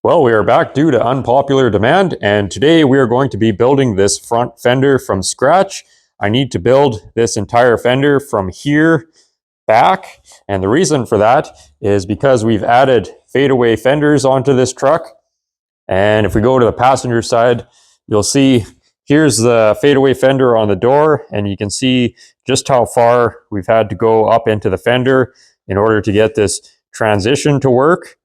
Well, we are back due to unpopular demand, and today we are going to be building this front fender from scratch. I need to build this entire fender from here back, and the reason for that is because we've added fadeaway fenders onto this truck. And if we go to the passenger side, you'll see here's the fadeaway fender on the door, and you can see just how far we've had to go up into the fender in order to get this transition to work.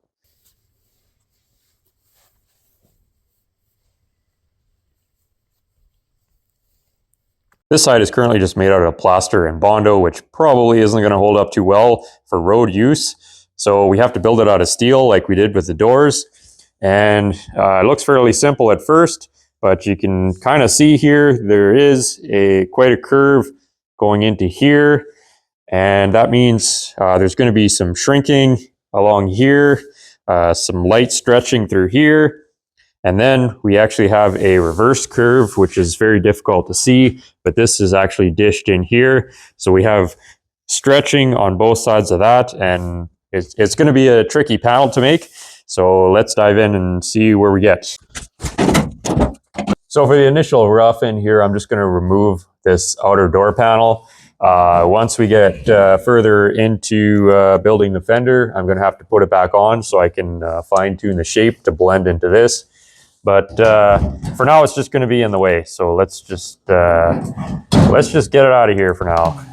This side is currently just made out of plaster and Bondo, which probably isn't going to hold up too well for road use. So we have to build it out of steel like we did with the doors. And it looks fairly simple at first, but you can kind of see here, there is quite a curve going into here. And that means there's going to be some shrinking along here, some light stretching through here. And then we actually have a reverse curve, which is very difficult to see, but this is actually dished in here. So we have stretching on both sides of that, and it's going to be a tricky panel to make. So let's dive in and see where we get. So for the initial rough in here, I'm just going to remove this outer door panel. Once we get further into building the fender, I'm going to have to put it back on so I can fine tune the shape to blend into this. But for now, it's just going to be in the way. So let's just get it out of here for now.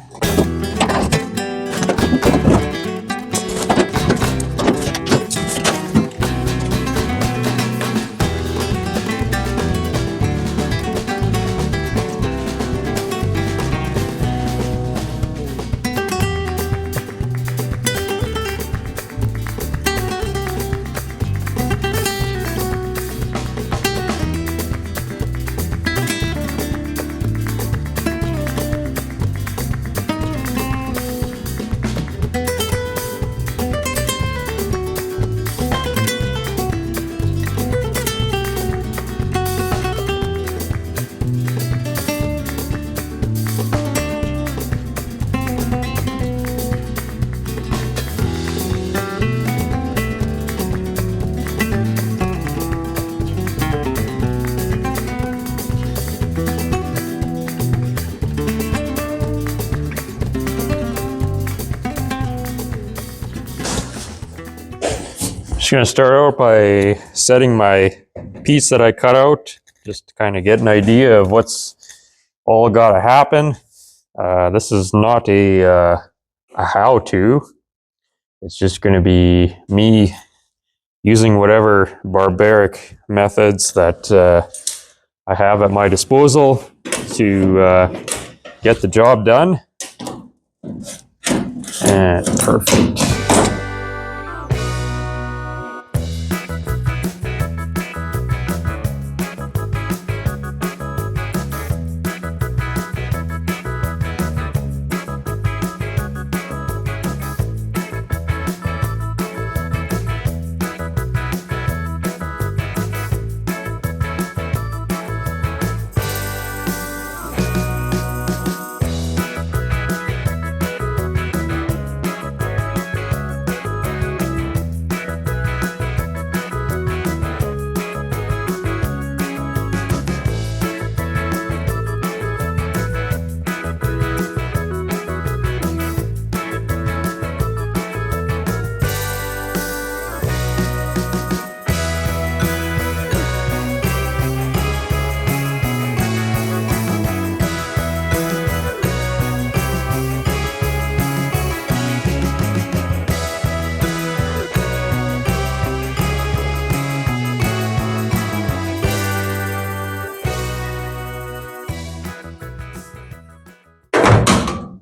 Just going to start out by setting my piece that I cut out, just to kind of get an idea of what's all got to happen. This is not a how-to. It's just going to be me using whatever barbaric methods that I have at my disposal to get the job done. And perfect.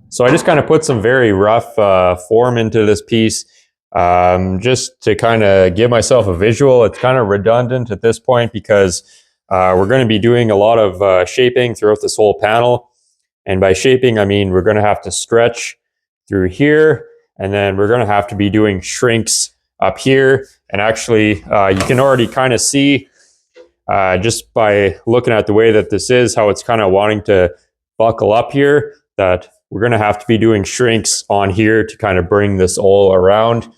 So I just kind of put some very rough form into this piece just to kind of give myself a visual. It's kind of redundant at this point because we're going to be doing a lot of shaping throughout this whole panel. And by shaping, I mean we're going to have to stretch through here, and then we're going to have to be doing shrinks up here. And actually, you can already kind of see just by looking at the way that this is, how it's kind of wanting to buckle up here, that we're going to have to be doing shrinks on here to kind of bring this all around.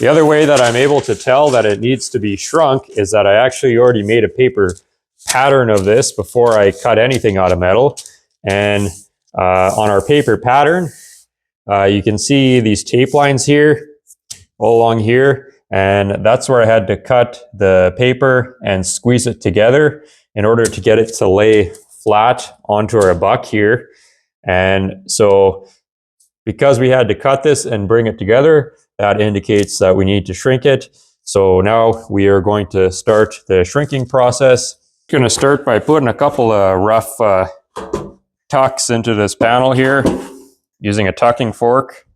The other way that I'm able to tell that it needs to be shrunk is that I actually already made a paper pattern of this before I cut anything out of metal. And on our paper pattern, you can see these tape lines here, all along here. And that's where I had to cut the paper and squeeze it together in order to get it to lay flat onto our buck here. And so because we had to cut this and bring it together, that indicates that we need to shrink it. So now we are going to start the shrinking process. Going to start by putting a couple of rough tucks into this panel here using a tucking fork.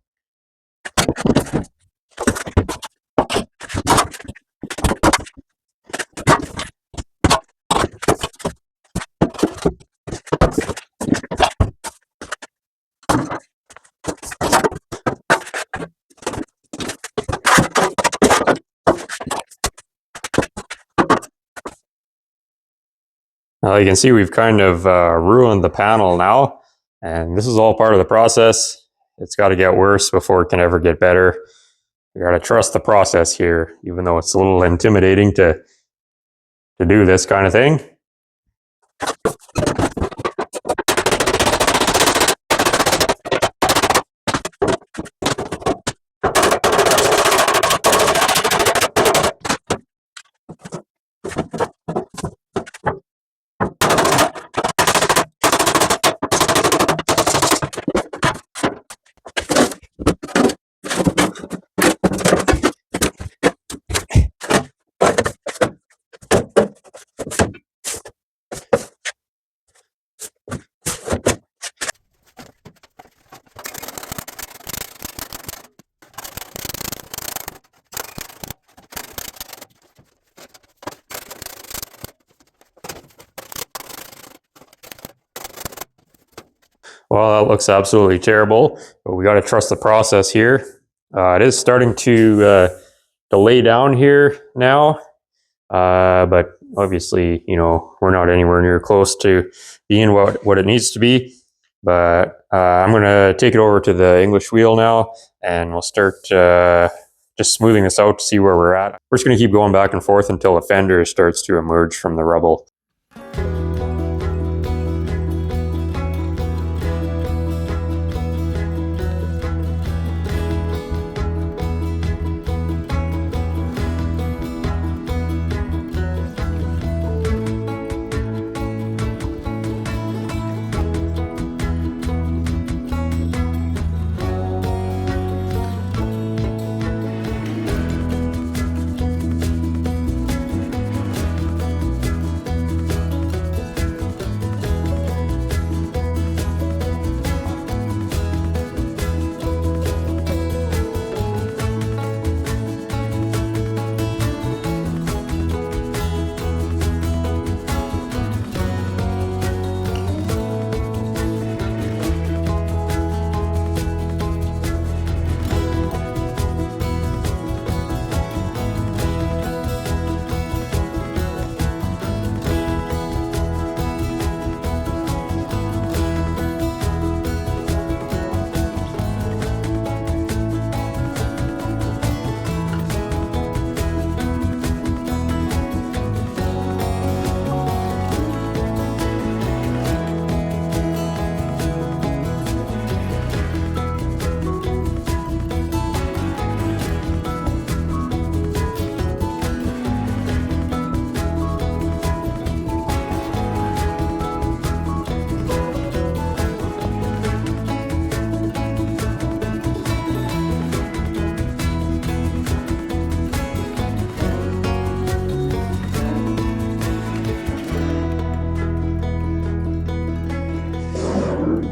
You can see we've kind of ruined the panel now, and this is all part of the process. It's got to get worse before it can ever get better. You got to trust the process here, even though it's a little intimidating to do this kind of thing. Well, that looks absolutely terrible, but we got to trust the process here. It is starting to lay down here now, but obviously, you know, we're not anywhere near close to being what it needs to be. But I'm going to take it over to the English wheel now, and we'll start just smoothing this out to see where we're at. We're just going to keep going back and forth until the fender starts to emerge from the rubble.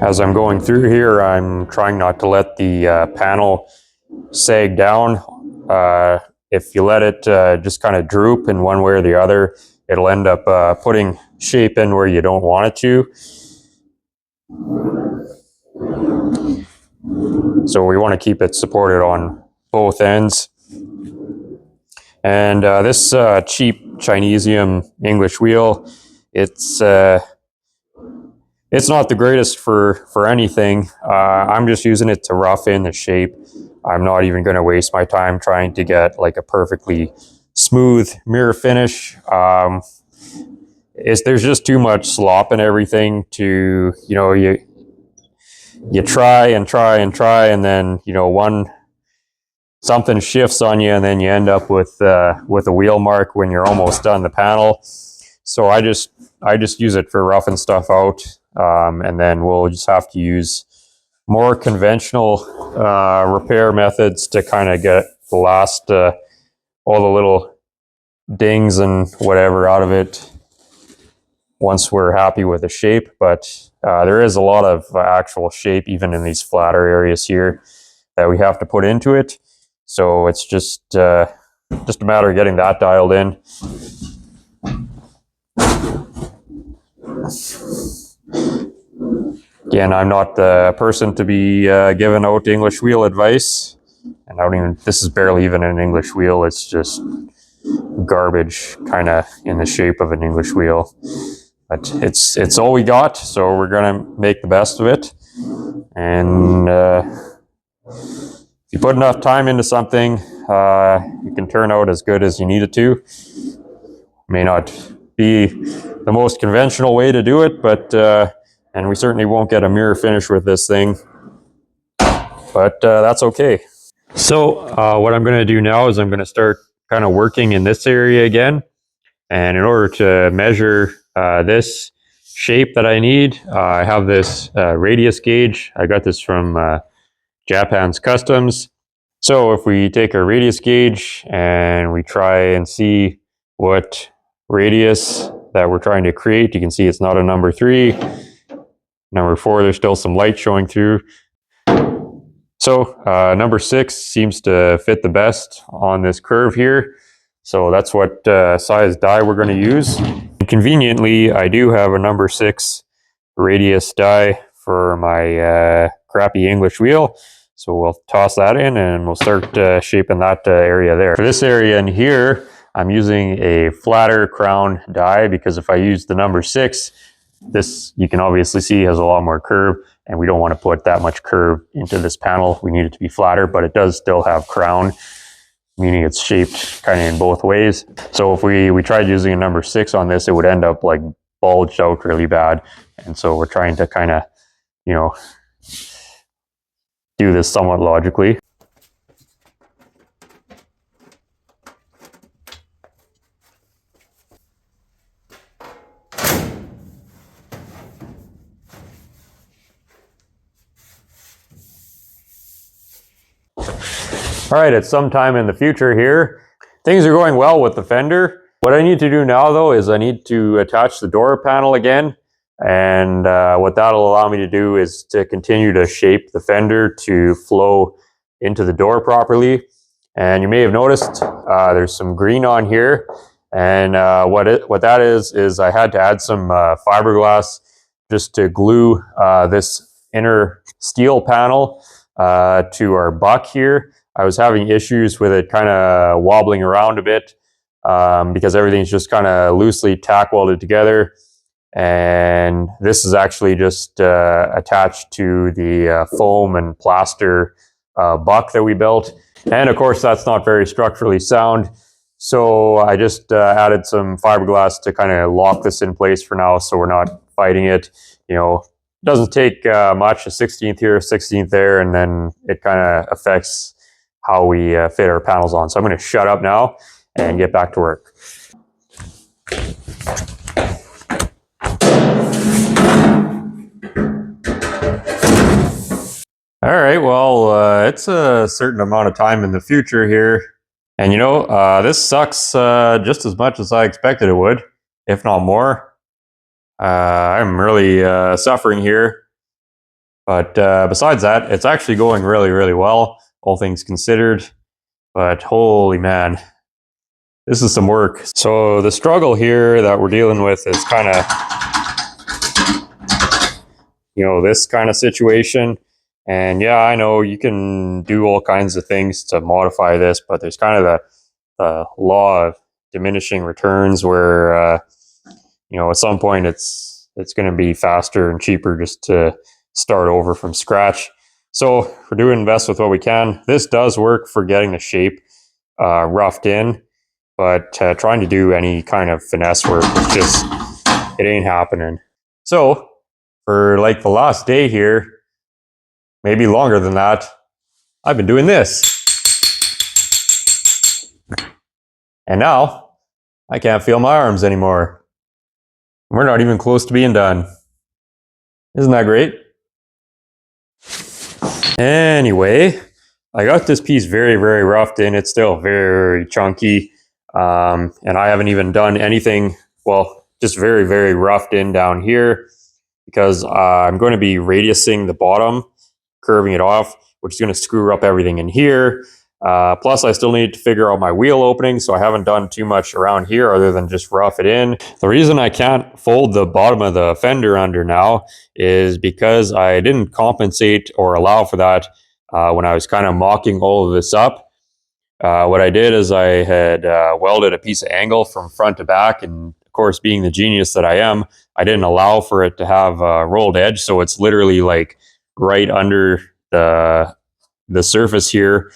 As I'm going through here, I'm trying not to let the panel sag down. If you let it just kind of droop in one way or the other, it'll end up putting shape in where you don't want it to. So we want to keep it supported on both ends. And this cheap Chinesium English wheel, it's not the greatest for anything. I'm just using it to rough in the shape I'm not even going to waste my time trying to get like a perfectly smooth mirror finish. There's just too much slop and everything to, you try and try and try, and then, something shifts on you, and then you end up with a wheel mark when you're almost done the panel. So I just use it for roughing stuff out, and then we'll just have to use more conventional repair methods to kind of get the last all the little dings and whatever out of it once we're happy with the shape. But there is a lot of actual shape even in these flatter areas here that we have to put into it. So it's just a matter of getting that dialed in. Again, I'm not the person to be giving out English wheel advice, and this is barely even an English wheel. It's just garbage, kind of in the shape of an English wheel. But it's all we got, so we're gonna make the best of it. And if you put enough time into something, it can turn out as good as you need it to. May not be the most conventional way to do it, but and we certainly won't get a mirror finish with this thing, but that's okay. So what I'm going to do now is I'm going to start kind of working in this area again, and in order to measure this shape that I need, I have this radius gauge. I got this from Japan's Customs. So if we take our radius gauge and we try and see what radius that we're trying to create, you can see it's not a number 3. Number 4, there's still some light showing through. So number 6 seems to fit the best on this curve here. So that's what size die we're going to use. And conveniently, I do have a number 6 radius die for my crappy English wheel. So we'll toss that in and we'll start shaping that area there. For this area in here, I'm using a flatter crown die because if I use the number 6, this you can obviously see has a lot more curve, and we don't want to put that much curve into this panel. We need it to be flatter, but it does still have crown, meaning it's shaped kind of in both ways. So if we tried using a number 6 on this, it would end up like bulged out really bad. And so we're trying to kind of, do this somewhat logically. All right, it's sometime in the future here. Things are going well with the Fender. What I need to do now though is I need to attach the door panel again. And what that'll allow me to do is to continue to shape the fender to flow into the door properly. And you may have noticed there's some green on here. And what that is I had to add some fiberglass just to glue this inner steel panel to our buck here. I was having issues with it kind of wobbling around a bit because everything's just kind of loosely tack welded together. And this is actually just attached to the foam and plaster buck that we built. And of course, that's not very structurally sound. So I just added some fiberglass to kind of lock this in place for now, so we're not fighting it. It doesn't take much, a 16th here, a 16th there, and then it kind of affects how we fit our panels on. So I'm going to shut up now and get back to work. All right, well, it's a certain amount of time in the future here. And this sucks just as much as I expected it would, if not more. I'm really suffering here. But besides that, it's actually going really, really well, all things considered. But holy man, this is some work. So the struggle here that we're dealing with is kind of, this kind of situation. And yeah, I know you can do all kinds of things to modify this, but there's kind of the law of diminishing returns where, at some point it's going to be faster and cheaper just to start over from scratch. So we're doing best with what we can. This does work for getting the shape roughed in, but trying to do any kind of finesse work, it's just, it ain't happening. So for like the last day here, maybe longer than that, I've been doing this. And now I can't feel my arms anymore. We're not even close to being done. Isn't that great? Anyway, I got this piece very, very roughed in. It's still very chunky. And I haven't even done anything, well, just very, very roughed in down here, because I'm going to be radiusing the bottom, curving it off, which is going to screw up everything in here. Plus, I still need to figure out my wheel opening, so I haven't done too much around here other than just rough it in. The reason I can't fold the bottom of the fender under now is because I didn't compensate or allow for that when I was kind of mocking all of this up. What I did is I had welded a piece of angle from front to back, and of course, being the genius that I am, I didn't allow for it to have a rolled edge, so it's literally like right under the surface here.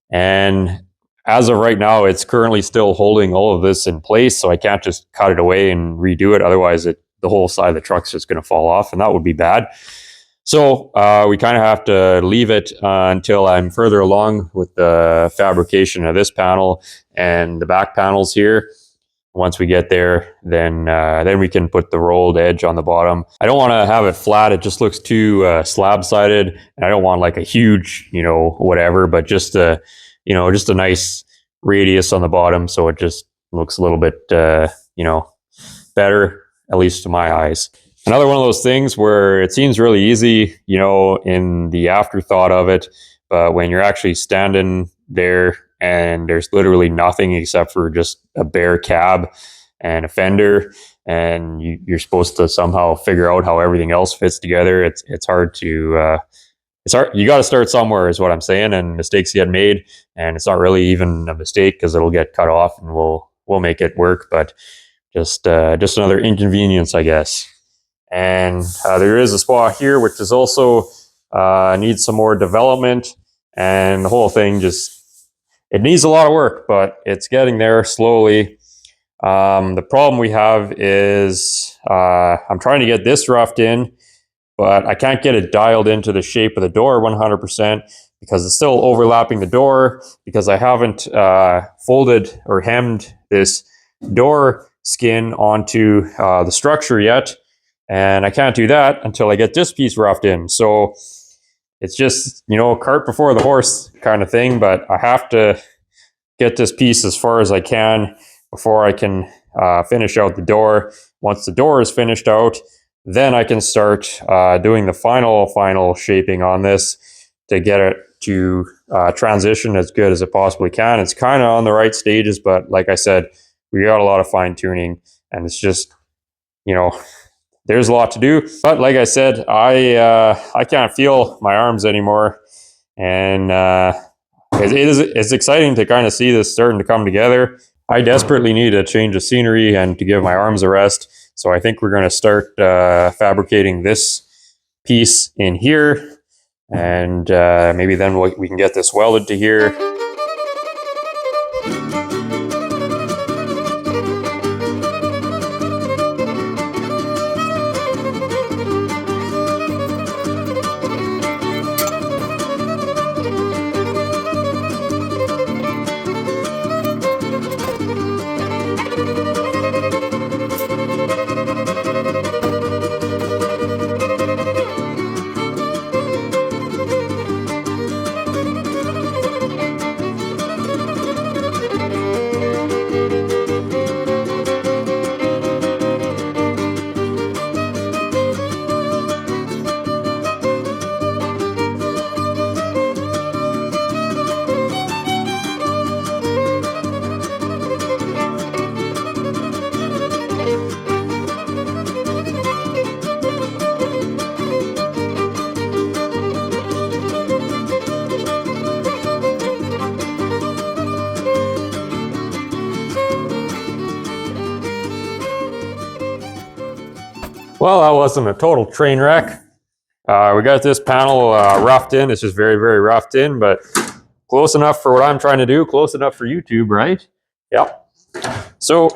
And as of right now, it's currently still holding all of this in place, so I can't just cut it away and redo it. Otherwise, the whole side of the truck's just going to fall off, and that would be bad. So we kind of have to leave it until I'm further along with the fabrication of this panel and the back panels here. Once we get there, then we can put the rolled edge on the bottom. I don't want to have it flat. It just looks too slab-sided, and I don't want like a huge, whatever, but just a nice radius on the bottom, so it just looks a little bit, better, at least to my eyes. Another one of those things where it seems really easy, in the afterthought of it, but when you're actually standing there and there's literally nothing except for just a bare cab and a fender, and you're supposed to somehow figure out how everything else fits together, it's hard to it's hard. You got to start somewhere, is what I'm saying, and mistakes get made, and it's not really even a mistake because it'll get cut off, and we'll make it work, but just another inconvenience, I guess. And there is a spot here which is also needs some more development, and the whole thing it needs a lot of work, but it's getting there slowly. The problem we have is I'm trying to get this roughed in, but I can't get it dialed into the shape of the door 100% because it's still overlapping the door, because I haven't folded or hemmed this door skin onto the structure yet. And I can't do that until I get this piece roughed in. So it's just, cart before the horse kind of thing, but I have to get this piece as far as I can before I can finish out the door. Once the door is finished out, then I can start doing the final shaping on this to get it to transition as good as it possibly can. It's kind of on the right stages, but like I said, we got a lot of fine tuning, and it's just, there's a lot to do. But like I said, I can't feel my arms anymore, and it's exciting to kind of see this starting to come together. I desperately need a change of scenery and to give my arms a rest. So I think we're going to start fabricating this piece in here, and maybe then we can get this welded to here. Well, that wasn't a total train wreck. We got this panel roughed in. It's just very, very roughed in, but close enough for what I'm trying to do, close enough for YouTube, right? Yep. So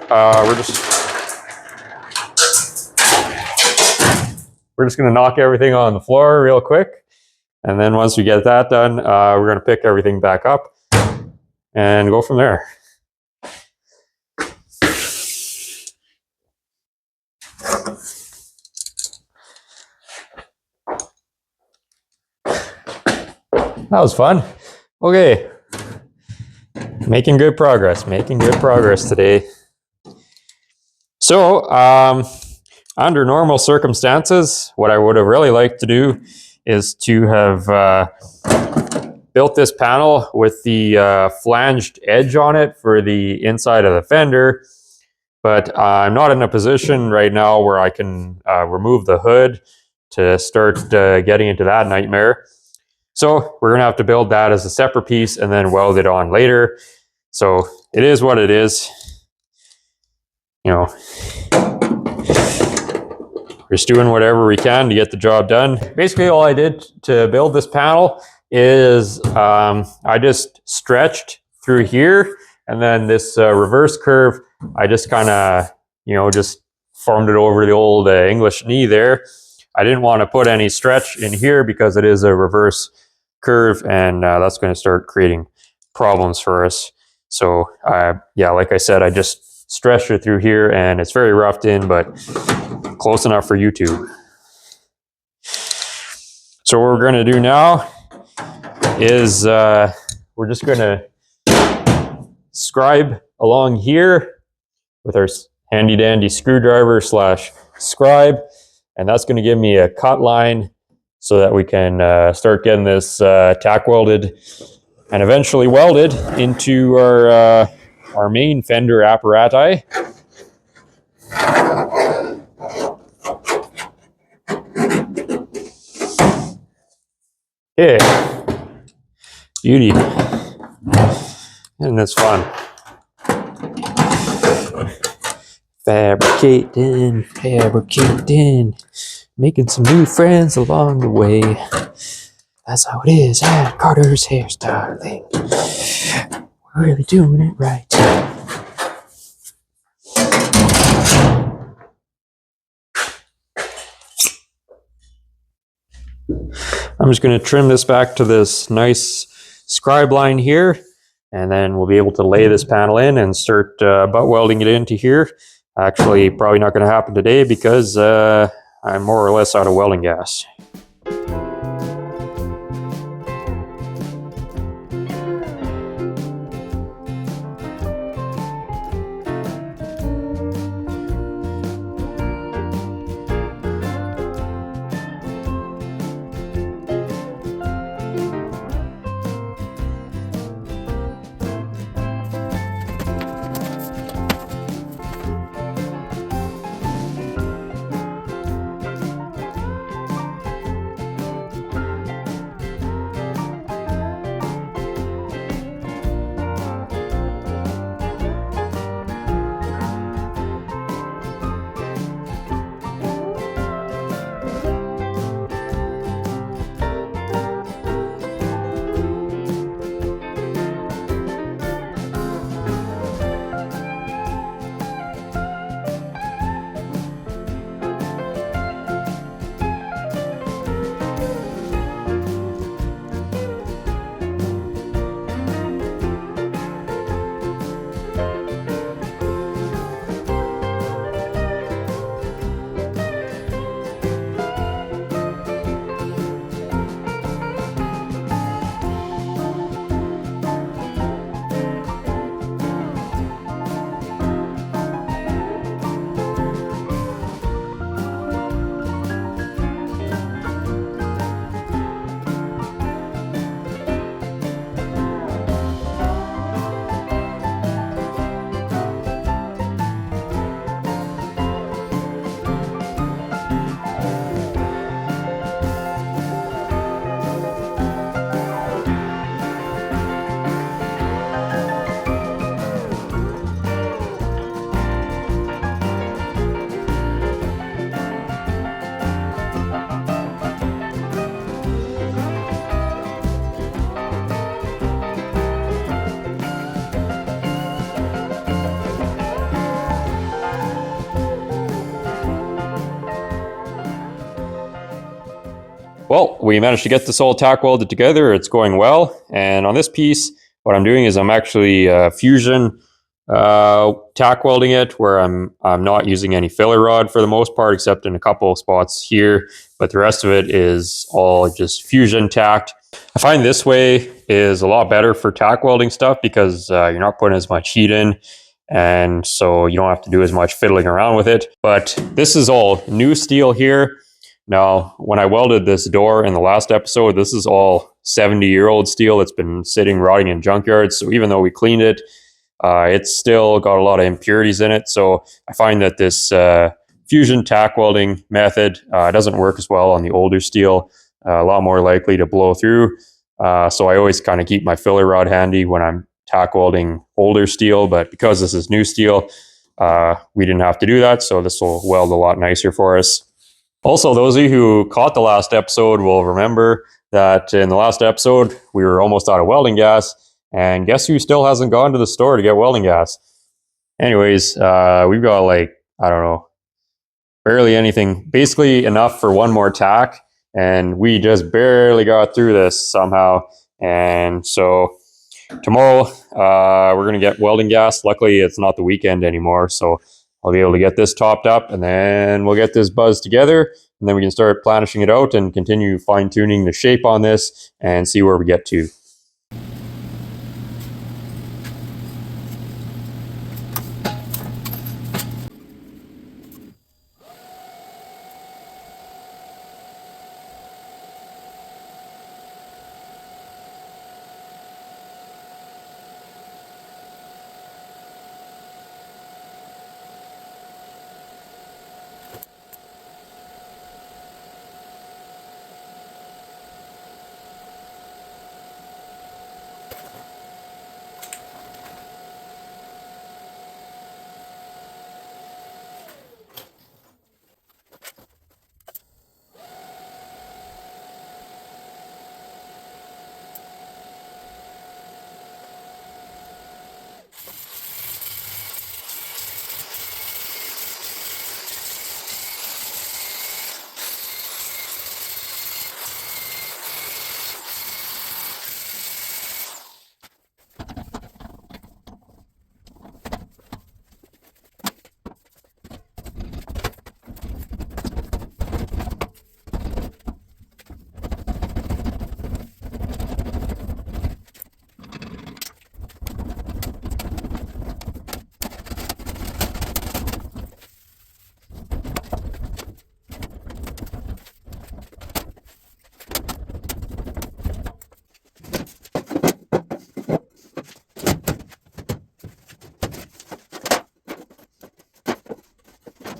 we're just gonna knock everything on the floor real quick. And then once we get that done, we're gonna pick everything back up and go from there. That was fun. Okay. Making good progress today. So, under normal circumstances, what I would have really liked to do is to have built this panel with the flanged edge on it for the inside of the fender. But I'm not in a position right now where I can remove the hood to start getting into that nightmare. So we're gonna have to build that as a separate piece and then weld it on later. So it is what it is. You know, we're just doing whatever we can to get the job done. Basically all I did to build this panel is I just stretched through here, and then this reverse curve, I just kind of, you know, just formed it over the old English knee there. I didn't want to put any stretch in here because it is a reverse curve, and that's going to start creating problems for us. So yeah, like I said, I just stretched it through here, and it's very roughed in, but close enough for YouTube. So what we're going to do now is we're just going to scribe along here with our handy dandy screwdriver slash scribe, and that's going to give me a cut line so that we can start getting this tack welded and eventually welded into our main fender apparatus. Okay, beauty, and that's fun. Fabricating, making some new friends along the way. That's how it is at Carter's Hairstyling. We're really doing it right. I'm just going to trim this back to this nice scribe line here, and then we'll be able to lay this panel in and start butt welding it into here. Actually, probably not going to happen today because I'm more or less out of welding gas. Well, we managed to get this all tack welded together. It's going well. And on this piece, what I'm doing is I'm actually fusion tack welding it, where I'm not using any filler rod for the most part, except in a couple of spots here. But the rest of it is all just fusion tacked. I find this way is a lot better for tack welding stuff because you're not putting as much heat in, and so you don't have to do as much fiddling around with it. But this is all new steel here. Now, when I welded this door in the last episode, this is all 70-year-old steel that's been sitting rotting in junkyards. So even though we cleaned it, it's still got a lot of impurities in it. So I find that this fusion tack welding method doesn't work as well on the older steel. A lot more likely to blow through. So I always kind of keep my filler rod handy when I'm tack welding older steel. But because this is new steel, we didn't have to do that. So this will weld a lot nicer for us. Also, those of you who caught the last episode will remember that in the last episode, we were almost out of welding gas. And guess who still hasn't gone to the store to get welding gas? Anyways, we've got like, I don't know, barely anything, basically enough for one more tack. And we just barely got through this somehow. And so tomorrow, we're going to get welding gas. Luckily, it's not the weekend anymore. So I'll be able to get this topped up, and then we'll get this buzz together, and then we can start planishing it out and continue fine-tuning the shape on this and see where we get to.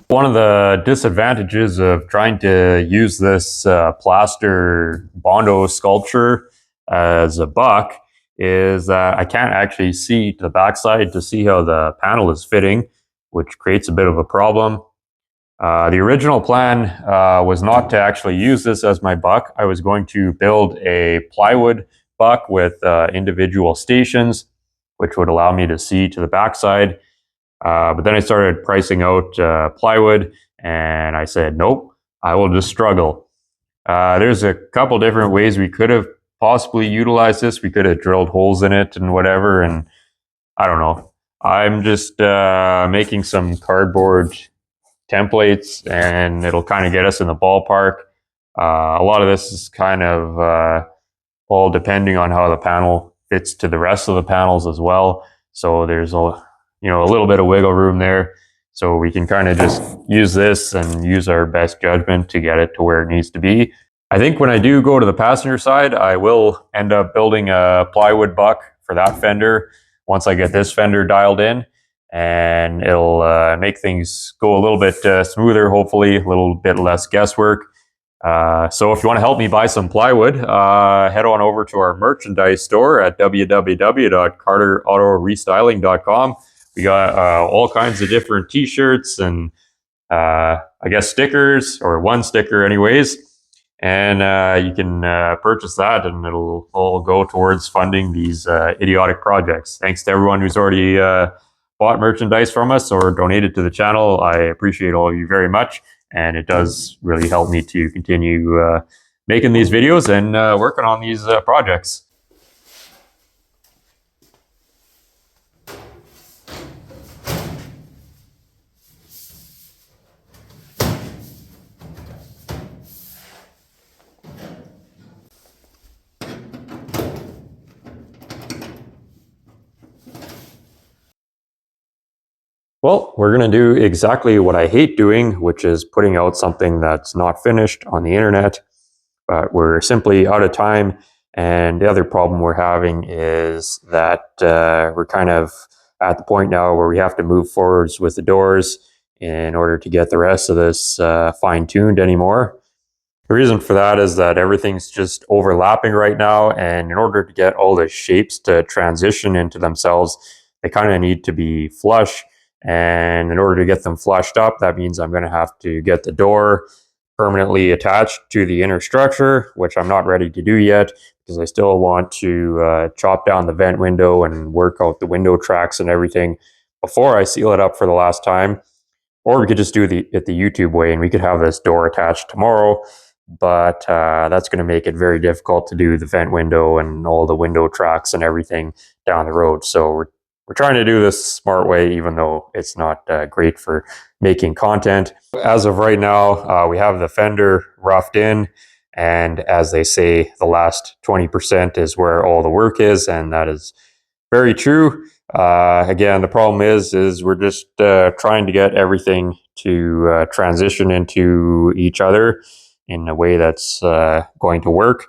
One of the disadvantages of trying to use this plaster Bondo sculpture as a buck is that I can't actually see to the backside to see how the panel is fitting, which creates a bit of a problem. The original plan was not to actually use this as my buck. I was going to build a plywood buck with individual stations, which would allow me to see to the backside. But then I started pricing out plywood, and I said, nope, I will just struggle. There's a couple different ways we could have possibly utilized this. We could have drilled holes in it and whatever, and I don't know. I'm just making some cardboard templates, and it'll kind of get us in the ballpark. A lot of this is kind of all depending on how the panel fits to the rest of the panels as well. So there's a little bit of wiggle room there. So we can kind of just use this and use our best judgment to get it to where it needs to be. I think when I do go to the passenger side, I will end up building a plywood buck for that fender once I get this fender dialed in. And it'll make things go a little bit smoother, hopefully, a little bit less guesswork. So if you want to help me buy some plywood, head on over to our merchandise store at www.carterautorestyling.com. We got all kinds of different t-shirts and I guess stickers, or one sticker anyways. And you can purchase that, and it'll all go towards funding these idiotic projects. Thanks to everyone who's already bought merchandise from us or donated to the channel. I appreciate all of you very much, and it does really help me to continue making these videos and working on these projects. Well, we're going to do exactly what I hate doing, which is putting out something that's not finished on the internet. But we're simply out of time. And the other problem we're having is that we're kind of at the point now where we have to move forwards with the doors in order to get the rest of this fine-tuned anymore. The reason for that is that everything's just overlapping right now, and in order to get all the shapes to transition into themselves, they kind of need to be flush. And in order to get them flushed up, that means I'm going to have to get the door permanently attached to the inner structure, which I'm not ready to do yet because I still want to chop down the vent window and work out the window tracks and everything before I seal it up for the last time. Or we could just do it the YouTube way, and we could have this door attached tomorrow. But that's going to make it very difficult to do the vent window and all the window tracks and everything down the road. So we're trying to do this smart way, even though it's not great for making content. As of right now, we have the fender roughed in, and as they say, the last 20% is where all the work is, and that is very true. Again, the problem is we're just trying to get everything to transition into each other in a way that's going to work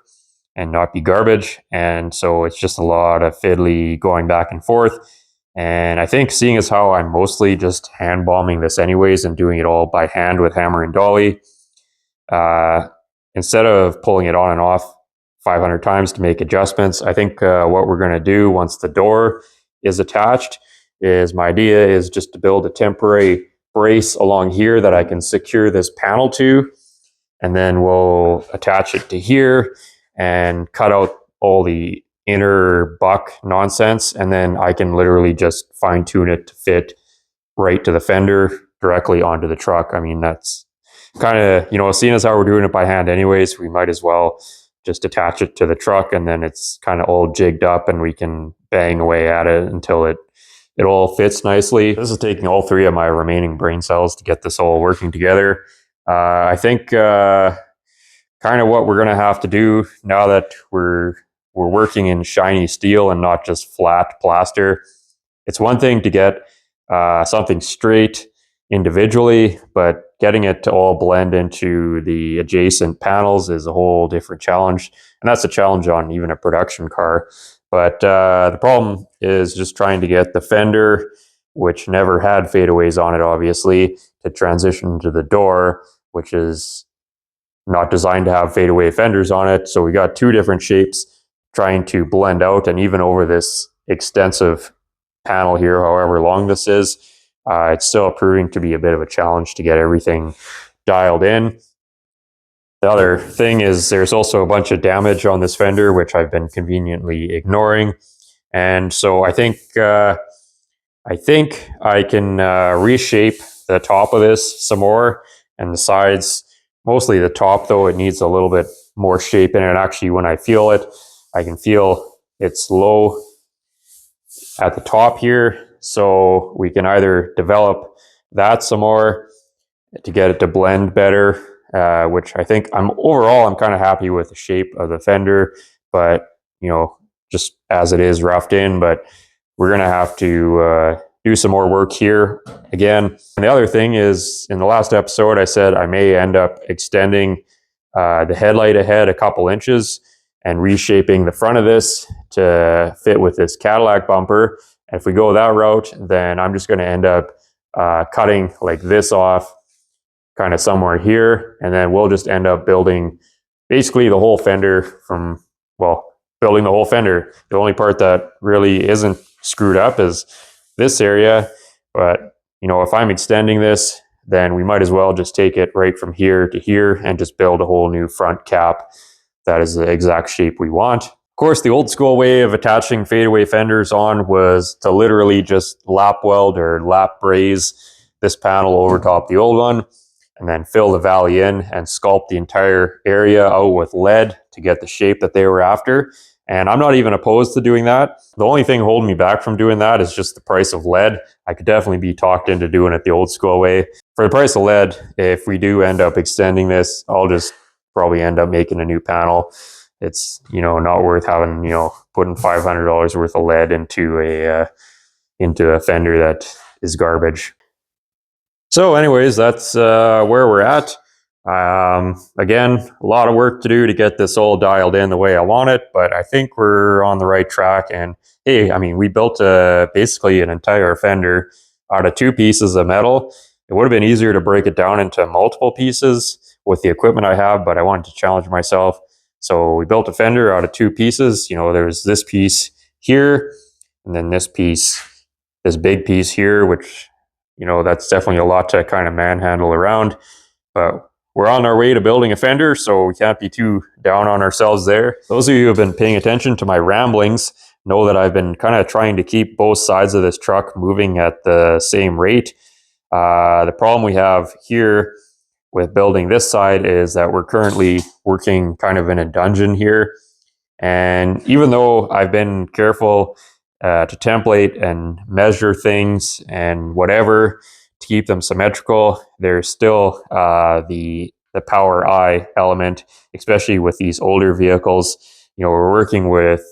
and not be garbage. And so it's just a lot of fiddly going back and forth. And I think, seeing as how I'm mostly just hand bombing this anyways and doing it all by hand with hammer and dolly, instead of pulling it on and off 500 times to make adjustments, I think what we're going to do once the door is attached is, my idea is just to build a temporary brace along here that I can secure this panel to, and then we'll attach it to here and cut out all the inner buck nonsense, and then I can literally just fine tune it to fit right to the fender directly onto the truck. I mean, that's kind of, seeing as how we're doing it by hand anyways, we might as well just attach it to the truck, and then it's kind of all jigged up and we can bang away at it until it all fits nicely. This is taking all 3 of my remaining brain cells to get this all working together. I think kind of what we're going to have to do now that we're working in shiny steel and not just flat plaster. It's one thing to get something straight individually, but getting it to all blend into the adjacent panels is a whole different challenge. And that's a challenge on even a production car. But the problem is just trying to get the fender, which never had fadeaways on it, obviously, to transition to the door, which is not designed to have fadeaway fenders on it. So we got 2 different shapes trying to blend out, and even over this extensive panel here, however long this is, it's still proving to be a bit of a challenge to get everything dialed in. The other thing is there's also a bunch of damage on this fender, which I've been conveniently ignoring. And so I think I can reshape the top of this some more, and the sides, mostly the top though, it needs a little bit more shape in it. Actually, when I feel it, I can feel it's low at the top here. So we can either develop that some more to get it to blend better, which I think I'm kind of happy with the shape of the fender, but just as it is roughed in. But we're going to have to do some more work here again. And the other thing is, in the last episode, I said I may end up extending the headlight ahead a couple inches and reshaping the front of this to fit with this Cadillac bumper. And if we go that route, then I'm just going to end up cutting like this off kind of somewhere here, and then we'll just end up building basically the whole fender building the whole fender. The only part that really isn't screwed up is this area. But if I'm extending this, then we might as well just take it right from here to here and just build a whole new front cap that is the exact shape we want. Of course, the old school way of attaching fadeaway fenders on was to literally just lap weld or lap braze this panel over top the old one. and then fill the valley in and sculpt the entire area out with lead to get the shape that they were after. And I'm not even opposed to doing that. The only thing holding me back from doing that is just the price of lead. I could definitely be talked into doing it the old school way. For the price of lead, if we do end up extending this, I'll just probably end up making a new panel. It's, not worth having, putting $500 worth of lead into a fender that is garbage. So anyways, that's where we're at. Again, a lot of work to do to get this all dialed in the way I want it, but I think we're on the right track. And hey, I mean, we built basically an entire fender out of 2 pieces of metal. It would have been easier to break it down into multiple pieces with the equipment I have, but I wanted to challenge myself. So we built a fender out of 2 pieces. There's this piece here, and then this big piece here, which, that's definitely a lot to kind of manhandle around. But we're on our way to building a fender, so we can't be too down on ourselves there. Those of you who have been paying attention to my ramblings know that I've been kind of trying to keep both sides of this truck moving at the same rate. The problem we have here with building this side is that we're currently working kind of in a dungeon here. And even though I've been careful to template and measure things and whatever to keep them symmetrical, there's still the power eye element, especially with these older vehicles. We're working with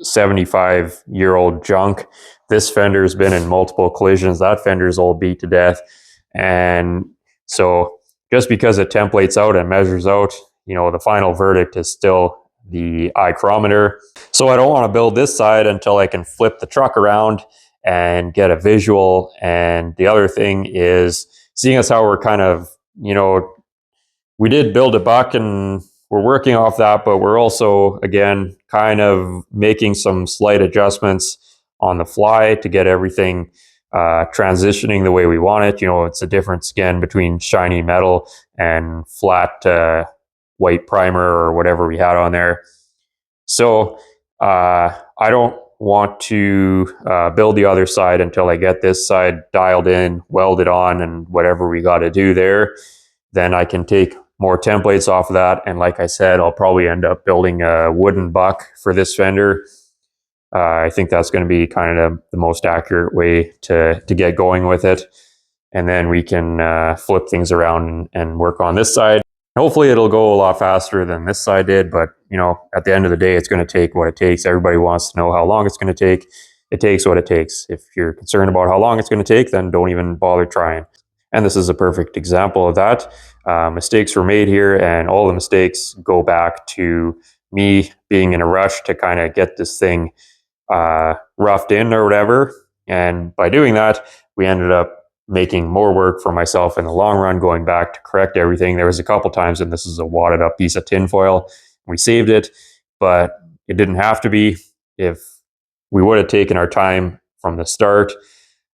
75-year-old junk. This fender's been in multiple collisions. That fender's all beat to death. And so just because it templates out and measures out, the final verdict is still the ichrometer. So I don't want to build this side until I can flip the truck around and get a visual. And the other thing is, seeing as how we're kind of, we did build a buck and we're working off that, but we're also, again, kind of making some slight adjustments on the fly to get everything transitioning the way we want it. It's a difference, again, between shiny metal and flat white primer or whatever we had on there. So I don't want to build the other side until I get this side dialed in, welded on, and whatever we got to do there. Then I can take more templates off of that. And like I said, I'll probably end up building a wooden buck for this fender. I think that's going to be kind of the most accurate way to get going with it. And then we can flip things around and work on this side. Hopefully it'll go a lot faster than this side did, but at the end of the day, it's going to take what it takes. Everybody wants to know how long it's going to take. It takes what it takes. If you're concerned about how long it's going to take, then don't even bother trying. And this is a perfect example of that. Mistakes were made here, and all the mistakes go back to me being in a rush to kind of get this thing roughed in or whatever. And by doing that, we ended up making more work for myself in the long run, going back to correct everything. There was a couple times, and this is a wadded up piece of tinfoil. We saved it, but it didn't have to be. If we would have taken our time from the start,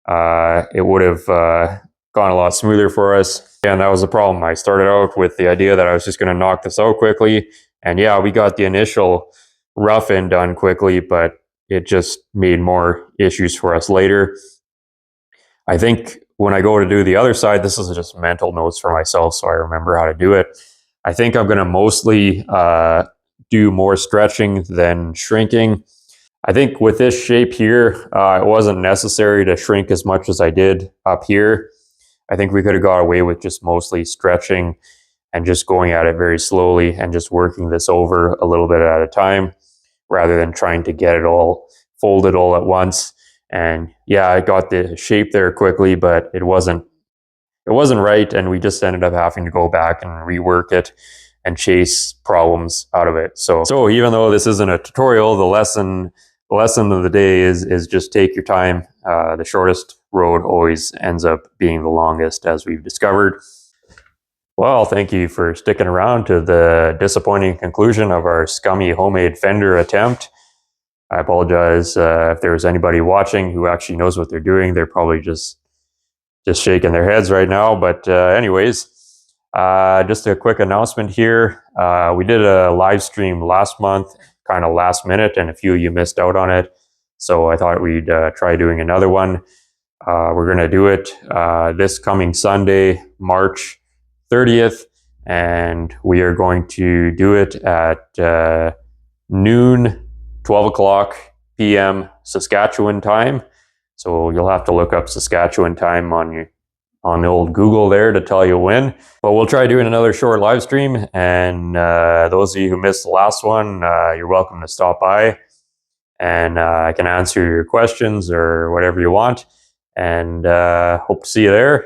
it would have gone a lot smoother for us. And that was the problem. I started out with the idea that I was just going to knock this out quickly. And yeah, we got the initial rough end done quickly, but it just made more issues for us later. I think when I go to do the other side, this is just mental notes for myself so I remember how to do it. I think I'm going to mostly do more stretching than shrinking. I think with this shape here, it wasn't necessary to shrink as much as I did up here. I think we could have got away with just mostly stretching and just going at it very slowly and just working this over a little bit at a time rather than trying to get it all folded all at once. And yeah, I got the shape there quickly, but it wasn't right, and we just ended up having to go back and rework it and chase problems out of it. So even though this isn't a tutorial, the lesson of the day is just take your time. The shortest road always ends up being the longest, as we've discovered. Well, thank you for sticking around to the disappointing conclusion of our scummy homemade fender attempt. I apologize if there was anybody watching who actually knows what they're doing. They're probably just shaking their heads right now. But anyways, just a quick announcement here. We did a live stream last month, kind of last minute, and a few of you missed out on it. So I thought we'd try doing another one. We're going to do it this coming Sunday, March 30th, and we are going to do it at noon, 12 o'clock p.m. Saskatchewan time. So you'll have to look up Saskatchewan time on the old Google there to tell you when. But we'll try doing another short live stream, and those of you who missed the last one, you're welcome to stop by, and I can answer your questions or whatever you want, and hope to see you there.